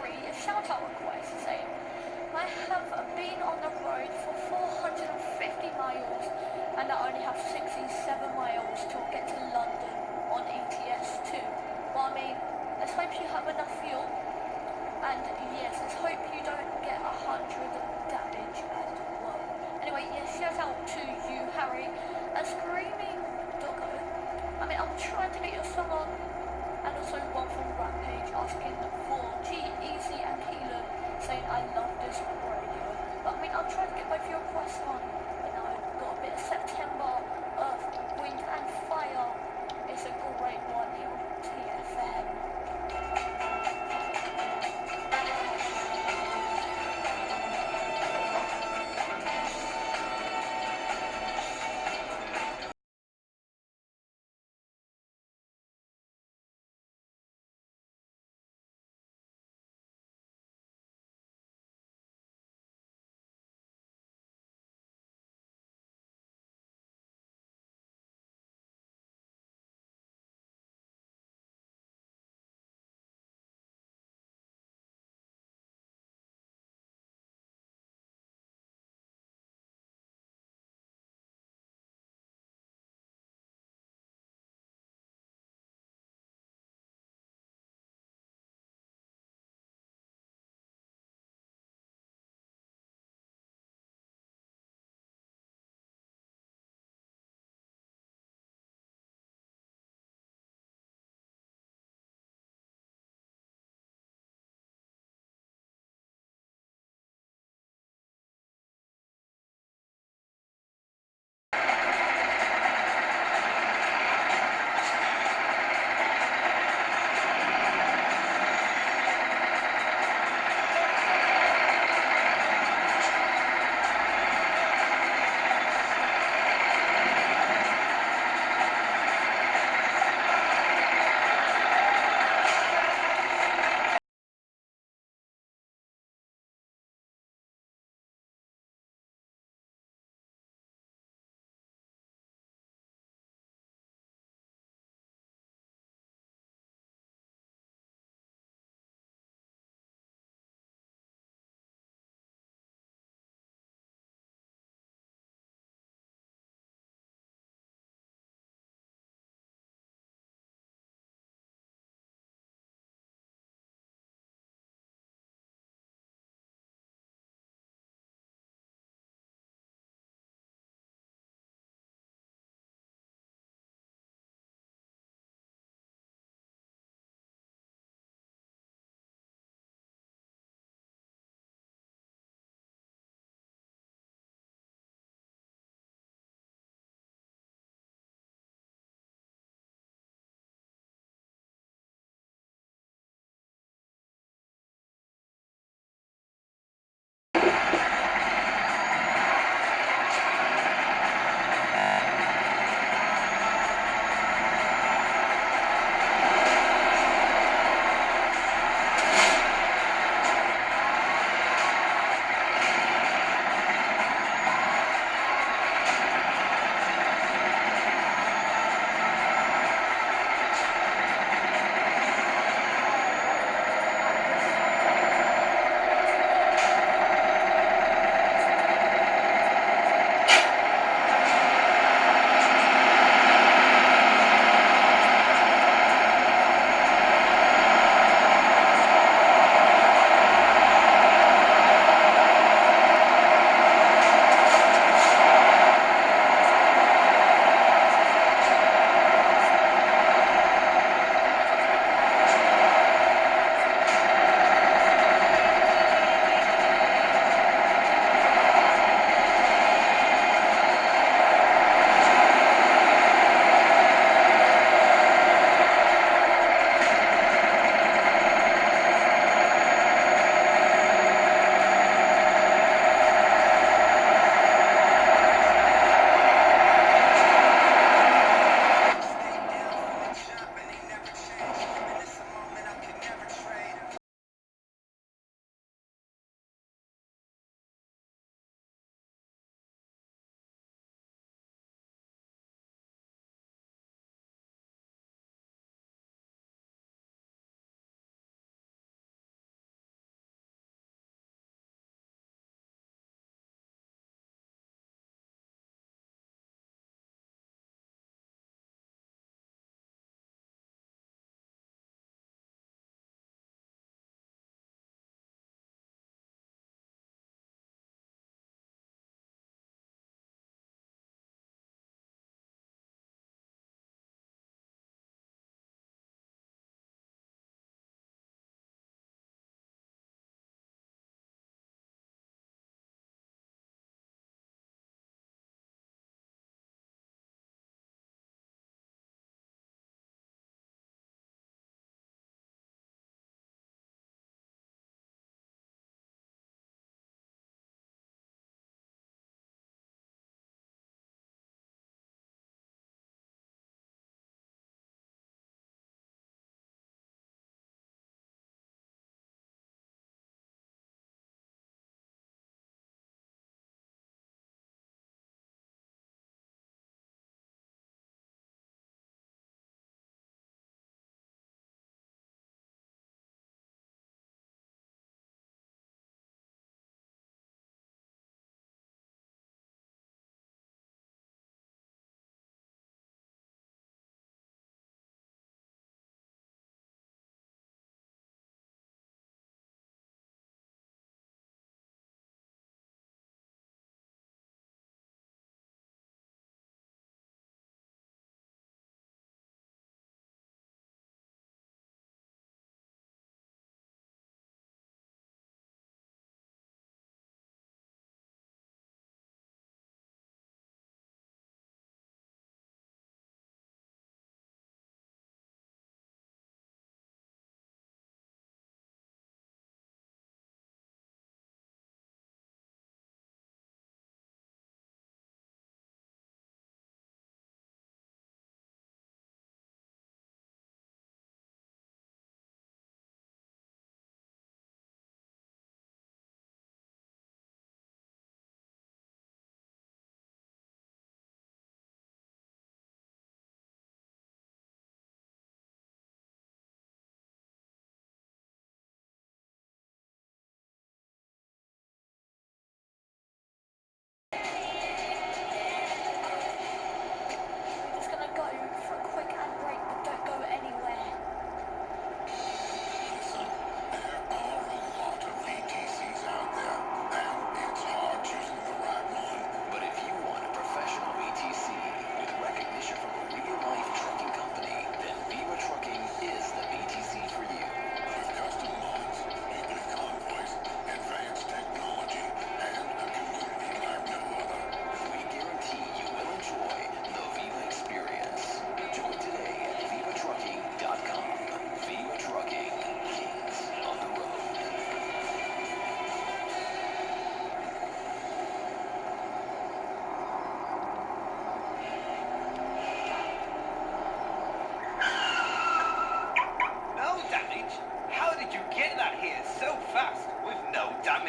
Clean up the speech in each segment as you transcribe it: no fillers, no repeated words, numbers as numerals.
Harry a shout out request saying, I have been on the road for 450 miles and I only have 67 miles to get to London on ETS2. Well, I mean, let's hope you have enough fuel, and yes, let's hope you don't get 100 damage as well. Anyway, yes, shout out to you, Harry, a screaming doggo. I mean, I'm trying to get your song on, and also one from Rampage asking for G-Eazy and Keelan, saying I love this radio. But I mean, I'm trying to get both your requests on, but now I've got a bit of September, Earth, Wind and Fire. It's a great one here on TFM.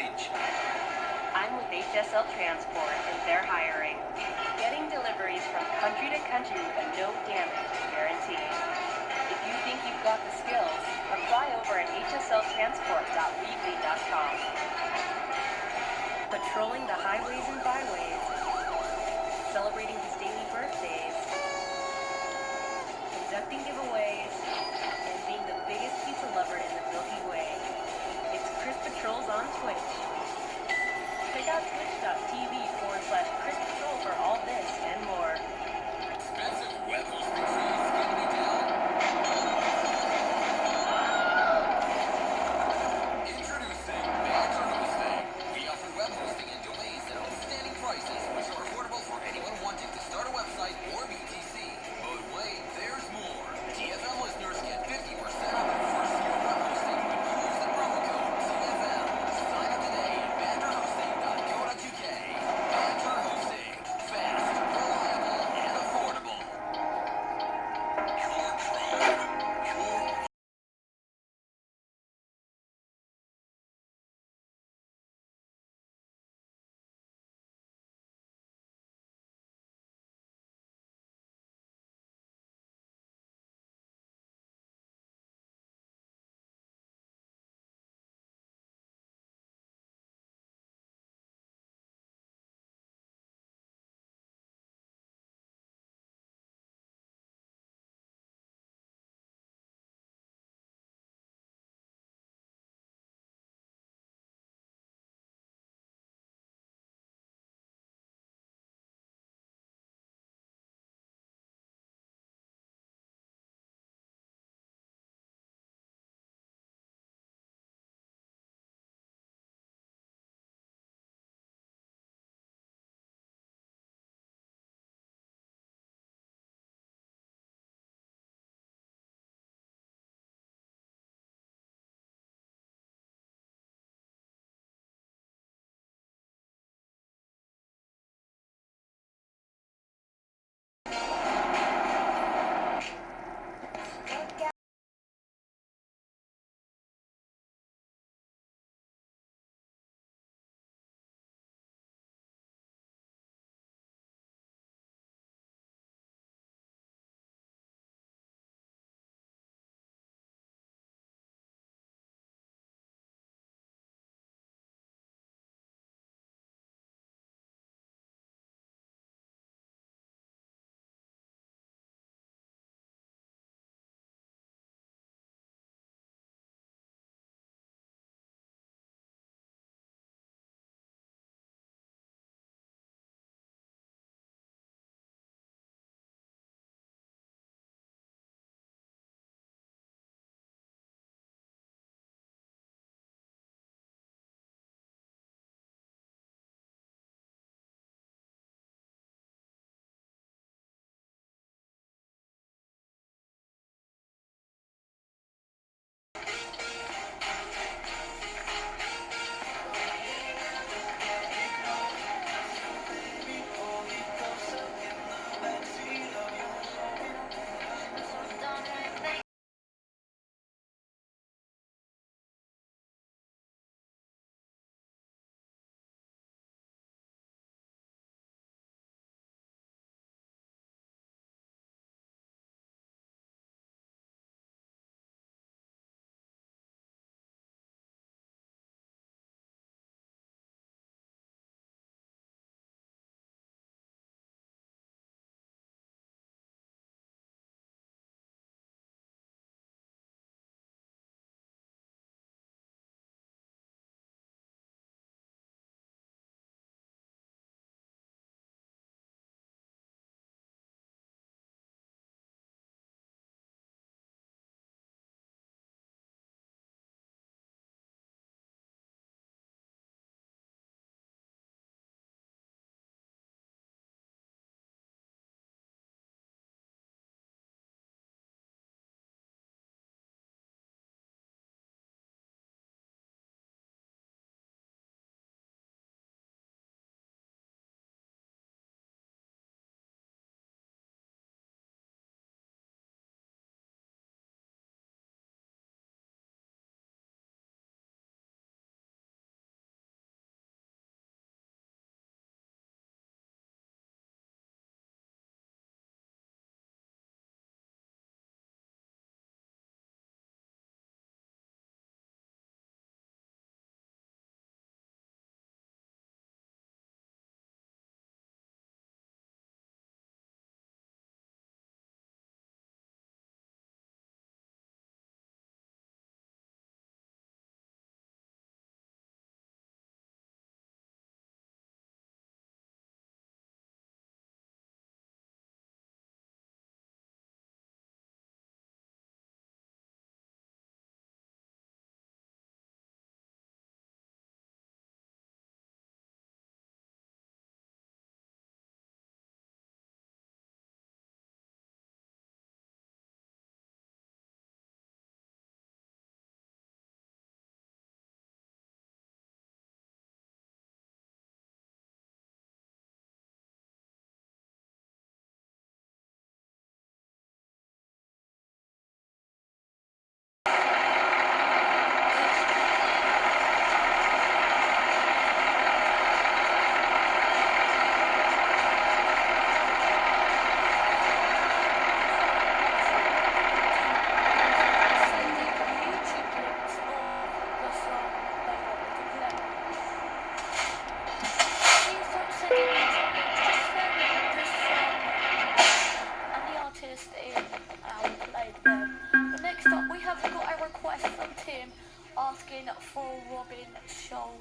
advantage. I'm with HSL Transport, and they're hiring. Getting deliveries from country to country with a no damage guarantee. If you think you've got the skills, apply over at hsltransport.weebly.com. Patrolling the highways and byways, celebrating his daily birthdays, conducting giveaways, and being the biggest pizza lover in the Milky Way. It's Chris Patrols on Twitch. Check out twitch.tv/Chris Patrol for all this and more. Expensive web hosting fees gonna be down. Introducing Banter Hosting. We offer web hosting and domains at outstanding prices, which are affordable for anyone wanting to start a website or BTC. But wait, there's more. TFM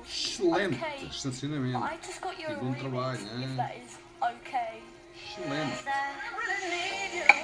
miles. Excelente Okay, but estacionamento. I just got your E bom trabalho, remix, if né? that is okay. Excelente. I really need you.